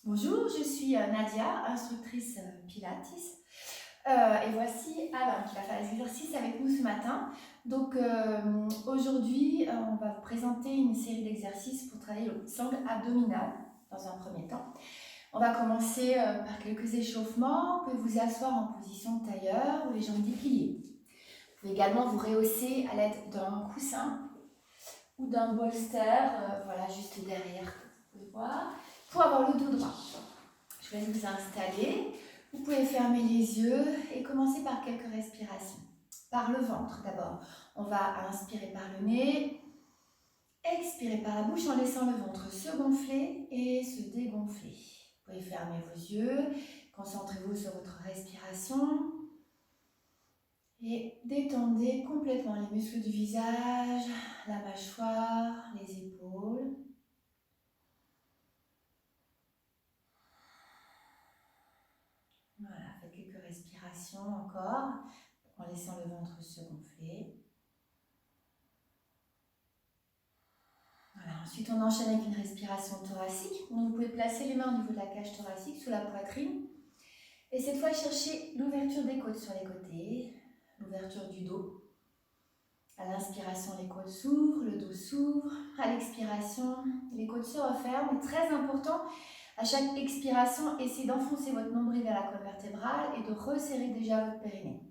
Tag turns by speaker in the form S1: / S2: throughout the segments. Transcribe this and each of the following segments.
S1: Bonjour, je suis Nadia, instructrice Pilates. Et voici Alain qui va faire les exercices avec nous ce matin. Donc aujourd'hui, on va vous présenter une série d'exercices pour travailler le sangle abdominal dans un premier temps. On va commencer par quelques échauffements. Vous pouvez vous asseoir en position de tailleur ou les jambes dépliées. Vous pouvez également vous rehausser à l'aide d'un coussin ou d'un bolster, voilà, juste derrière, vous pouvez voir, pour avoir le dos droit. Je vais vous installer. Vous pouvez fermer les yeux et commencer par quelques respirations. Par le ventre d'abord. On va inspirer par le nez, expirer par la bouche en laissant le ventre se gonfler et se dégonfler. Vous pouvez fermer vos yeux, concentrez-vous sur votre respiration et détendez complètement les muscles du visage, la mâchoire, les épaules. Voilà, faites quelques respirations encore en laissant le ventre se gonfler. Voilà, ensuite on enchaîne avec une respiration thoracique. Donc vous pouvez placer les mains au niveau de la cage thoracique, sous la poitrine. Et cette fois, cherchez l'ouverture des côtes sur les côtés, l'ouverture du dos. À l'inspiration, les côtes s'ouvrent, le dos s'ouvre. À l'expiration, les côtes se referment. Et très important, à chaque expiration, essayez d'enfoncer votre nombril vers la colonne vertébrale et de resserrer déjà votre périnée.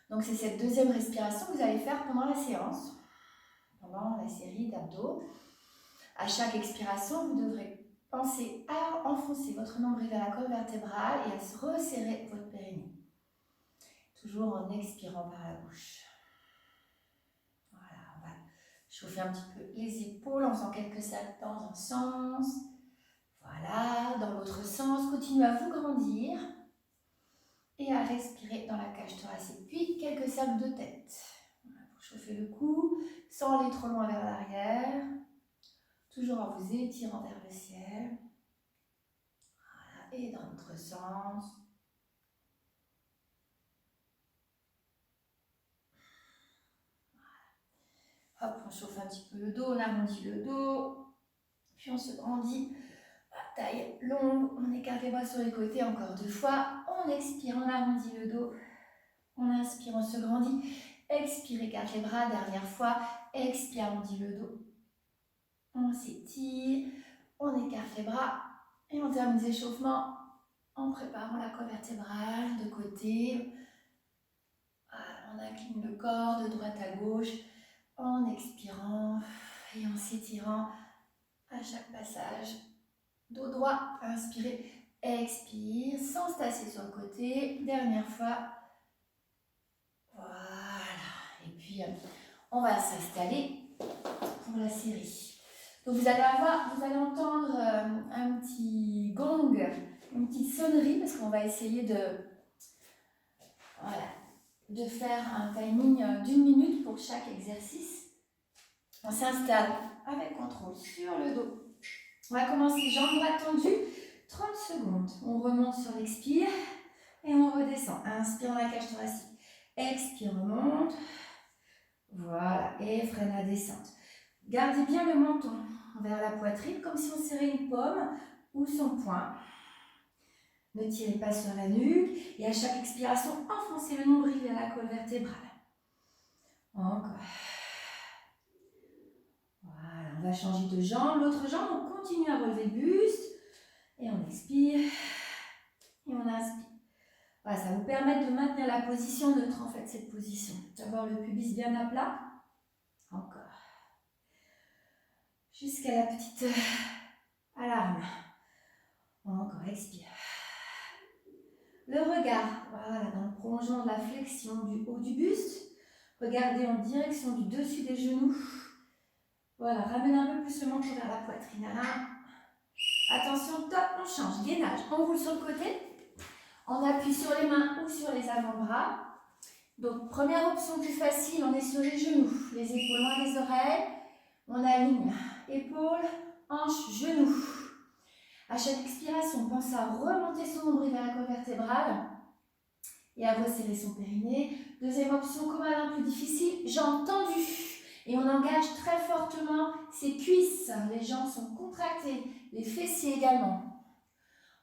S1: Donc c'est cette deuxième respiration que vous allez faire pendant la séance, pendant la série d'abdos. À chaque expiration, vous devrez penser à enfoncer votre nombril vers la colonne vertébrale et à se resserrer votre périnée. Toujours en expirant par la bouche. Voilà, on va chauffer un petit peu les épaules en faisant quelques cercles dans un sens. Voilà, dans l'autre sens, continuez à vous grandir et à respirer dans la cage thoracique. Puis quelques cercles de tête. Voilà, pour chauffer le cou, sans aller trop loin vers l'arrière. Toujours en vous étirant vers le ciel. Voilà, et dans l'autre sens. Voilà. Hop, on chauffe un petit peu le dos, on arrondit le dos. Puis on se grandit. Taille longue, on écarte les bras sur les côtés, encore 2 fois. On expire, on arrondit le dos. On inspire, on se grandit. Expire, écarte les bras, dernière fois. Expire, arrondit le dos. On s'étire, on écarte les bras. Et on termine les échauffements en préparant la colonne vertébrale de côté. Voilà, on incline le corps de droite à gauche en expirant et en s'étirant à chaque passage. Dos droit, inspirez, expire, sans se tasser sur le côté. Dernière fois. Voilà. Et puis, on va s'installer pour la série. Donc, vous allez entendre un petit gong, une petite sonnerie, parce qu'on va essayer de faire un timing d'1 minute pour chaque exercice. On s'installe avec contrôle sur le dos. On va commencer jambes droites tendues, 30 secondes. On remonte sur l'expire et on redescend. Inspire dans la cage thoracique. Expire, remonte. Voilà, et freine la descente. Gardez bien le menton vers la poitrine, comme si on serrait une pomme ou son poing. Ne tirez pas sur la nuque. Et à chaque expiration, enfoncez le nombril vers la colonne vertébrale. Encore. Voilà, on va changer de jambe. L'autre jambe, on continue à relever le buste. Et on expire. Et on inspire. Voilà, ça va vous permettre de maintenir la position neutre, en fait, cette position. D'avoir le pubis bien à plat. Encore. Jusqu'à la petite alarme. Encore, expire. Le regard, voilà, dans le prolongement de la flexion du haut du buste. Regardez en direction du dessus des genoux. Voilà, ramène un peu plus le menton vers la poitrine. Attention, top, on change. Gainage, on roule sur le côté. On appuie sur les mains ou sur les avant-bras. Donc, première option plus facile, on est sur les genoux. Les épaules loin des oreilles. On aligne épaules, hanches, genoux. À chaque expiration, pense à remonter son nombril vers la colonne vertébrale et à resserrer son périnée. Deuxième option, comme à l'un plus difficile, jambes tendues. Et on engage très fortement ses cuisses. Les jambes sont contractées, les fessiers également.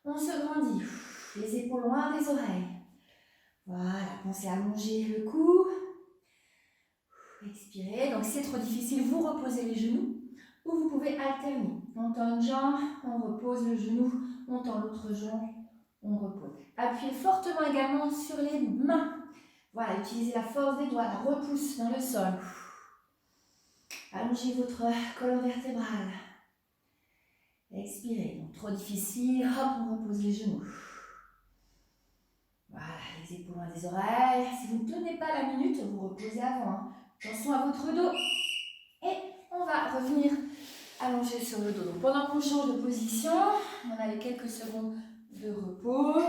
S1: On se grandit. Les épaules loin des oreilles. Voilà, pensez à allonger le cou. Expirez. Donc, si c'est trop difficile, vous reposez les genoux. Ou vous pouvez alterner. On tend une jambe, on repose le genou. On tend l'autre jambe, on repose. Appuyez fortement également sur les mains. Voilà, utilisez la force des doigts, la repousse dans le sol. Allongez votre colonne vertébrale. Expirez. Donc, trop difficile, hop, on repose les genoux. Voilà, les épaules loin des oreilles. Si vous ne tenez pas la minute, vous reposez avant. Hein. Attention à votre dos. Et on va revenir allongé sur le dos. Donc, pendant qu'on change de position, on a les quelques secondes de repos.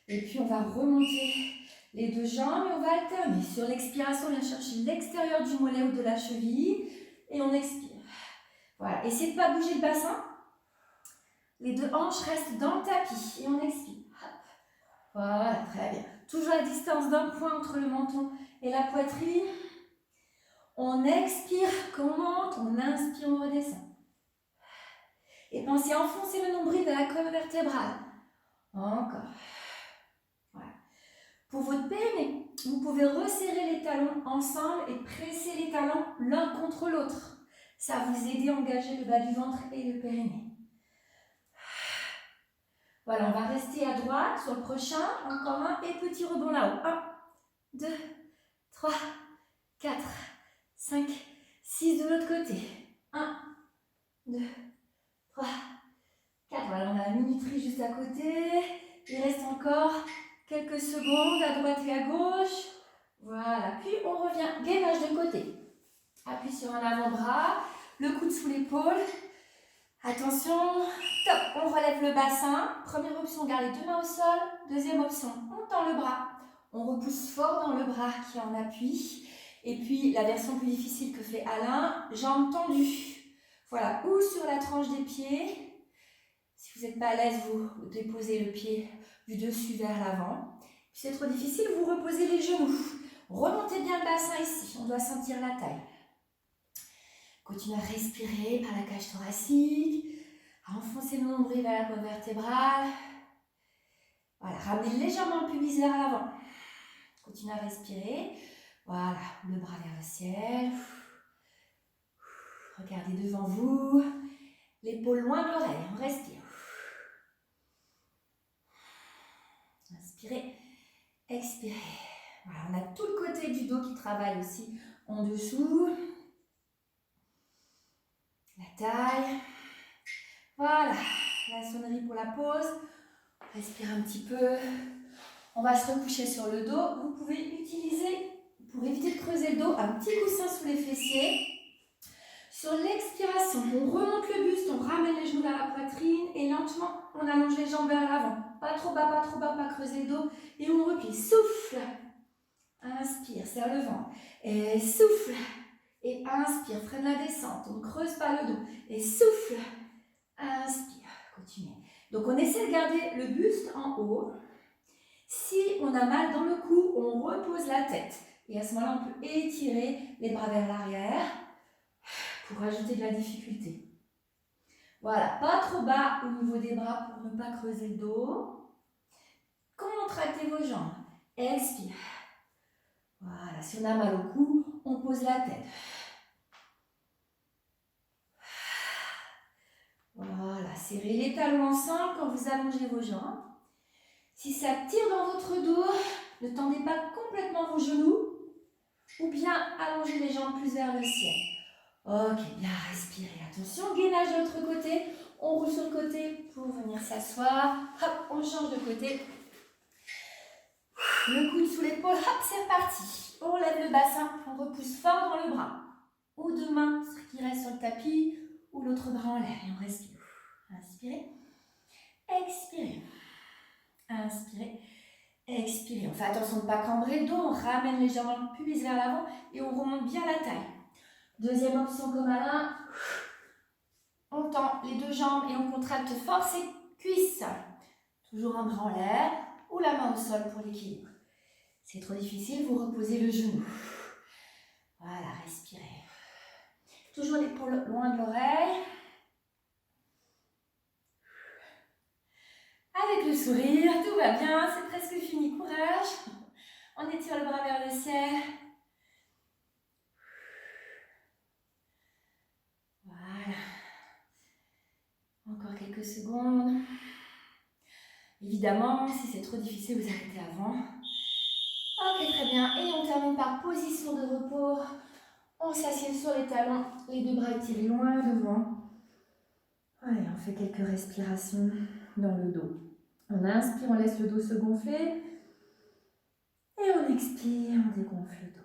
S1: Et puis, on va remonter les deux jambes et on va alterner. Sur l'expiration, on vient chercher l'extérieur du mollet ou de la cheville. Et on expire. Voilà. Essayez de ne pas bouger le bassin. Les deux hanches restent dans le tapis. Et on expire. Voilà, très bien. Toujours à la distance d'un point entre le menton et la poitrine. On expire, qu'on monte, on inspire, on redescend. Et pensez à enfoncer le nombril de la colonne vertébrale. Encore. Voilà. Pour votre périnée, vous pouvez resserrer les talons ensemble et presser les talons l'un contre l'autre. Ça va vous aider à engager le bas du ventre et le périnée. Voilà, on va rester à droite sur le prochain. Encore un et petit rebond là-haut. 1, 2, 3, 4, 5, 6 de l'autre côté. 1, 2, 3, 4. Voilà, on a la minuterie juste à côté. Il reste encore quelques secondes à droite et à gauche. Voilà, puis on revient. Gainage de côté. Appuie sur un avant-bras, le coude sous l'épaule. Attention, top, on relève le bassin. Première option, on garde les deux mains au sol. Deuxième option, on tend le bras. On repousse fort dans le bras qui est en appui. Et puis, la version plus difficile que fait Alain, jambes tendues. Voilà, ou sur la tranche des pieds. Si vous n'êtes pas à l'aise, vous déposez le pied du dessus vers l'avant. Si c'est trop difficile, vous reposez les genoux. Remontez bien le bassin ici, on doit sentir la taille. Continuez à respirer par la cage thoracique, à enfoncer le nombril vers la colonne vertébrale. Voilà, ramenez légèrement le pubis vers l'avant. Continuez à respirer. Voilà, le bras vers le ciel. Regardez devant vous. L'épaule loin de l'oreille, on respire. Inspirez, expirez. Voilà, on a tout le côté du dos qui travaille aussi en dessous. La taille. Voilà, la sonnerie pour la pause. Respire un petit peu. On va se recoucher sur le dos. Vous pouvez utiliser, pour éviter de creuser le dos, un petit coussin sous les fessiers. Sur l'expiration, on remonte le buste, on ramène les genoux vers la poitrine et lentement, on allonge les jambes vers l'avant. Pas trop bas, pas creuser le dos. Et on replie. Souffle. Inspire, serre le ventre. Et souffle. Et inspire, freine la descente. On ne creuse pas le dos. Et souffle. Inspire. Continuez. Donc, on essaie de garder le buste en haut. Si on a mal dans le cou, on repose la tête. Et à ce moment-là, on peut étirer les bras vers l'arrière pour ajouter de la difficulté. Voilà, pas trop bas au niveau des bras pour ne pas creuser le dos. Contractez vos jambes. Expire. Voilà, si on a mal au cou, on pose la tête. Voilà, serrez les talons ensemble quand vous allongez vos jambes. Si ça tire dans votre dos, ne tendez pas complètement vos genoux ou bien allongez les jambes plus vers le ciel. Ok, bien respirez. Attention, gainage de l'autre côté. On roule sur le côté pour venir s'asseoir. Hop, on change de côté. Le coude sous l'épaule. Hop, c'est reparti. On lève le bassin. On repousse fort dans le bras. Ou deux mains qui restent sur le tapis. Ou l'autre bras en l'air. Et on respire. Inspirez. Expirez. Inspirez. Expirez. On fait attention de ne pas cambrer le dos. On ramène légèrement le pubis vers l'avant. Et on remonte bien la taille. Deuxième option comme Alain. On tend les deux jambes et on contracte fort ses cuisses. Toujours un bras en l'air ou la main au sol pour l'équilibre. C'est trop difficile, vous reposez le genou. Voilà, respirez. Toujours l'épaule loin de l'oreille. sourire, tout va bien, c'est presque fini, courage. On étire le bras vers le ciel. Voilà. Encore quelques secondes. Évidemment, si c'est trop difficile, vous arrêtez avant. Ok, très bien. Et on termine par position de repos. On s'assied sur les talons, les deux bras étirés loin devant. Allez, on fait quelques respirations dans le dos. On inspire, on laisse le dos se gonfler. Et on expire, on dégonfle le dos.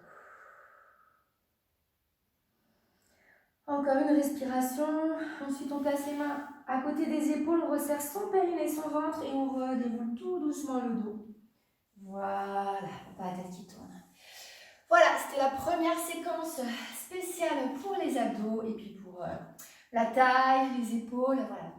S1: Encore une respiration. Ensuite, on place les mains à côté des épaules, on resserre son périnée, son ventre et on redéroule tout doucement le dos. Voilà, pas la tête qui tourne. Voilà, c'était la première séquence spéciale pour les abdos et puis pour la taille, les épaules, voilà.